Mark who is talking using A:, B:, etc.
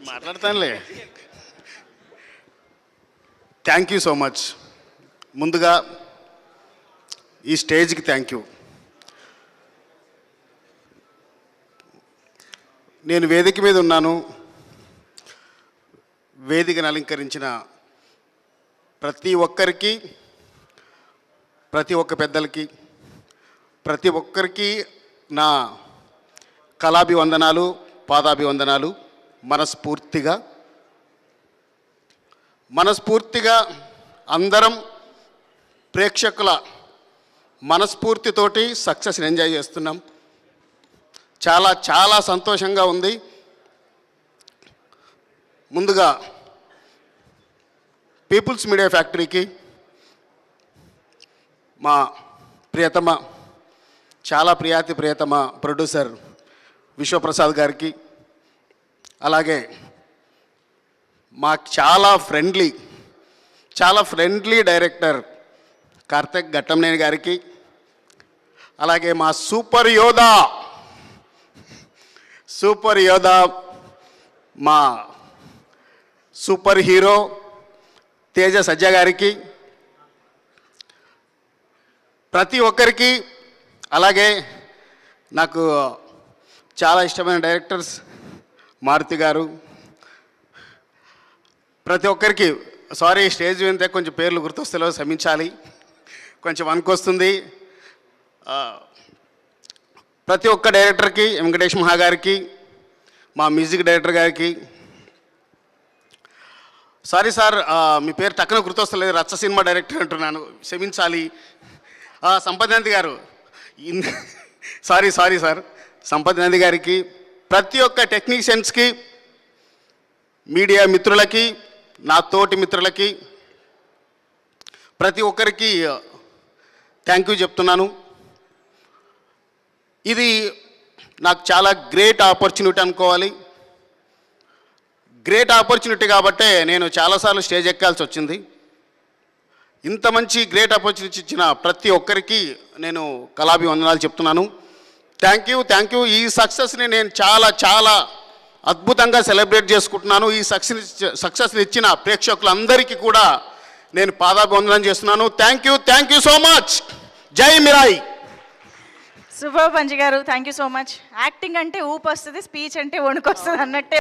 A: నేను మాట్లాడతానులే. Thank you so much. ముందుగా ఈ స్టేజ్కి థ్యాంక్ యూ. నేను వేదిక మీద ఉన్నాను. వేదికను అలంకరించిన ప్రతి ఒక్కరికి, ప్రతి ఒక్క పెద్దలకి, ప్రతి ఒక్కరికి నా కళాభివందనాలు, పాదాభివందనాలు. మనస్ఫూర్తిగా అందరం ప్రేక్షకుల మనస్ఫూర్తితోటి సక్సెస్ని ఎంజాయ్ చేస్తున్నాం. చాలా చాలా సంతోషంగా ఉంది. ముందుగా పీపుల్స్ మీడియా ఫ్యాక్టరీకి మా ప్రియతమ, చాలా ప్రియతమ ప్రొడ్యూసర్ విశ్వప్రసాద్ గారికి, అలాగే మా చాలా ఫ్రెండ్లీ డైరెక్టర్ కార్తిక్ ఘట్టంనేని గారికి, అలాగే మా సూపర్ యోధా మా సూపర్ హీరో తేజ సజ్జ గారికి, ప్రతి ఒక్కరికి, అలాగే నాకు చాలా ఇష్టమైన డైరెక్టర్స్ మారుతి గారు, ప్రతి ఒక్కరికి సారీ, స్టేజ్ వింటే కొంచెం పేర్లు గుర్తొస్తలేవు, క్షమించాలి, కొంచెం వస్తుంది. ప్రతి ఒక్క డైరెక్టర్కి, వెంకటేష్ మహా గారికి, మా మ్యూజిక్ డైరెక్టర్ గారికి, సారీ సార్ మీ పేరు టక్కున గుర్తొస్తలేదు, రచ్చ సినిమా డైరెక్టర్ అంటున్నాను, క్షమించాలి. సంపత్ నంది గారు, సారీ సార్, సంపత్ నంది గారికి, ప్రతి ఒక్క టెక్నీషియన్స్కి, మీడియా మిత్రులకి, నా తోటి మిత్రులకి, ప్రతి ఒక్కరికి థ్యాంక్ యూ చెప్తున్నాను. ఇది నాకు చాలా గ్రేట్ ఆపర్చునిటీ అనుకోవాలి. గ్రేట్ ఆపర్చునిటీ కాబట్టే నేను చాలాసార్లు స్టేజ్ ఎక్కాల్సి వచ్చింది. ఇంత మంచి గ్రేట్ ఆపర్చునిటీ ఇచ్చిన ప్రతి ఒక్కరికి నేను కళాభివందనాలు చెప్తున్నాను. Thank you. ఈ సక్సెస్ని నేను చాలా అద్భుతంగా సెలబ్రేట్ చేసుకుంటున్నాను. ఈ సక్సెస్ని ఇచ్చిన ప్రేక్షకులందరికీ కూడా నేను పాదాభివందనం చేస్తున్నాను. Thank you so much. జై మిరాయి.
B: సూపర్ పంచి గారు, thank you so much. Acting అంటే ఊపు వస్తుంది, స్పీచ్ అంటే వణుకు వస్తుంది అన్నట్టే